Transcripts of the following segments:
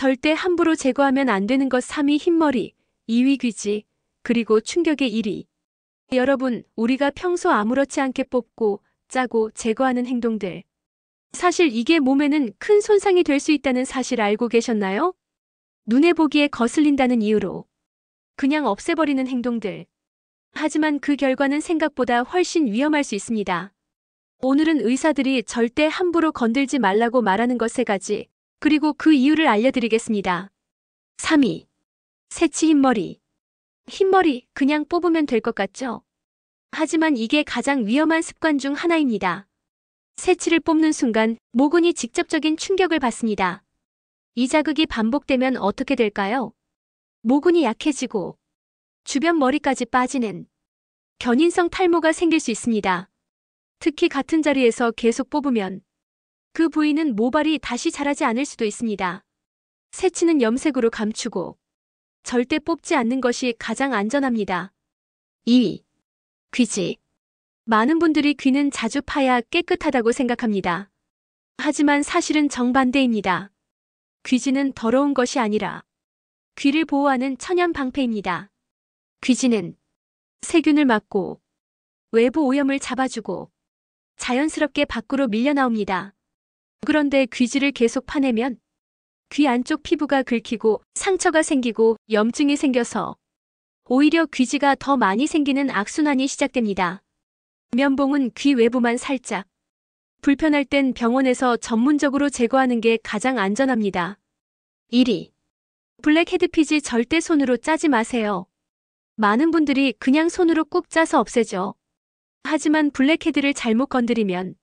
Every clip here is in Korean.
절대 함부로 제거하면 안 되는 것 3위 흰머리, 2위 귀지, 그리고 충격의 1위. 여러분, 우리가 평소 아무렇지 않게 뽑고 짜고 제거하는 행동들. 사실 이게 몸에는 큰 손상이 될 수 있다는 사실 알고 계셨나요? 눈에 보기에 거슬린다는 이유로 그냥 없애버리는 행동들. 하지만 그 결과는 생각보다 훨씬 위험할 수 있습니다. 오늘은 의사들이 절대 함부로 건들지 말라고 말하는 것 3가지, 그리고 그 이유를 알려드리겠습니다. 3위. 새치 흰머리. 흰머리 그냥 뽑으면 될 것 같죠? 하지만 이게 가장 위험한 습관 중 하나입니다. 새치를 뽑는 순간 모근이 직접적인 충격을 받습니다. 이 자극이 반복되면 어떻게 될까요? 모근이 약해지고 주변 머리까지 빠지는 견인성 탈모가 생길 수 있습니다. 특히 같은 자리에서 계속 뽑으면 그 부위는 모발이 다시 자라지 않을 수도 있습니다. 새치는 염색으로 감추고 절대 뽑지 않는 것이 가장 안전합니다. 2위. 귀지. 많은 분들이 귀는 자주 파야 깨끗하다고 생각합니다. 하지만 사실은 정반대입니다. 귀지는 더러운 것이 아니라 귀를 보호하는 천연 방패입니다. 귀지는 세균을 막고 외부 오염을 잡아주고 자연스럽게 밖으로 밀려 나옵니다. 그런데 귀지를 계속 파내면 귀 안쪽 피부가 긁히고 상처가 생기고 염증이 생겨서 오히려 귀지가 더 많이 생기는 악순환이 시작됩니다. 면봉은 귀 외부만 살짝. 불편할 땐 병원에서 전문적으로 제거하는 게 가장 안전합니다. 1위. 블랙 헤드피지 절대 손으로 짜지 마세요. 많은 분들이 그냥 손으로 꾹 짜서 없애죠. 하지만 블랙헤드를 잘못 건드리면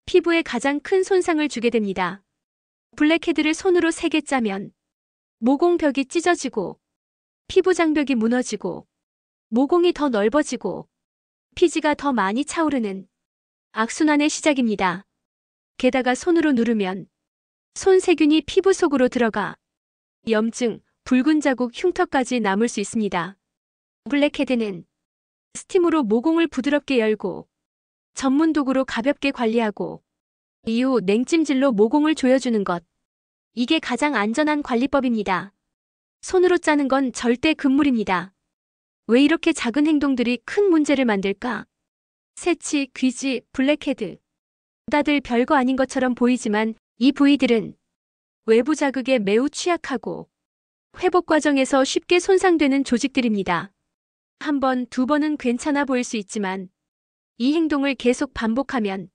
피부에 가장 큰 손상을 주게 됩니다. 블랙헤드를 손으로 세게 짜면 모공벽이 찢어지고 피부 장벽이 무너지고 모공이 더 넓어지고 피지가 더 많이 차오르는 악순환의 시작입니다. 게다가 손으로 누르면 손세균이 피부 속으로 들어가 염증, 붉은 자국, 흉터까지 남을 수 있습니다. 블랙헤드는 스팀으로 모공을 부드럽게 열고 전문 도구로 가볍게 관리하고 이후 냉찜질로 모공을 조여주는 것. 이게 가장 안전한 관리법입니다. 손으로 짜는 건 절대 금물입니다. 왜 이렇게 작은 행동들이 큰 문제를 만들까? 새치, 귀지, 블랙헤드. 다들 별거 아닌 것처럼 보이지만 이 부위들은 외부 자극에 매우 취약하고 회복 과정에서 쉽게 손상되는 조직들입니다. 한 번, 두 번은 괜찮아 보일 수 있지만 이 행동을 계속 반복하면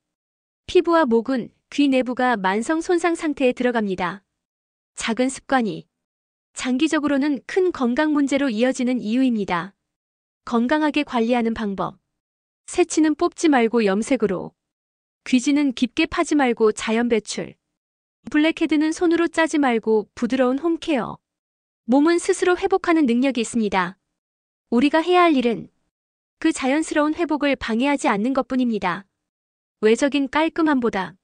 피부와 모근, 귀 내부가 만성 손상 상태에 들어갑니다. 작은 습관이 장기적으로는 큰 건강 문제로 이어지는 이유입니다. 건강하게 관리하는 방법. 새치는 뽑지 말고 염색으로. 귀지는 깊게 파지 말고 자연 배출. 블랙헤드는 손으로 짜지 말고 부드러운 홈케어. 몸은 스스로 회복하는 능력이 있습니다. 우리가 해야 할 일은 그 자연스러운 회복을 방해하지 않는 것뿐입니다. 외적인 깔끔함보다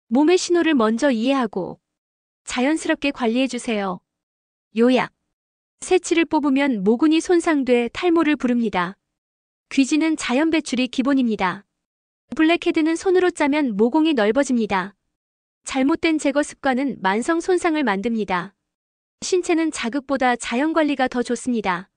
몸의 신호를 먼저 이해하고 자연스럽게 관리해주세요. 요약. 새치를 뽑으면 모근이 손상돼 탈모를 부릅니다. 귀지는 자연 배출이 기본입니다. 블랙헤드는 손으로 짜면 모공이 넓어집니다. 잘못된 제거 습관은 만성 손상을 만듭니다. 신체는 자극보다 자연 관리가 더 좋습니다.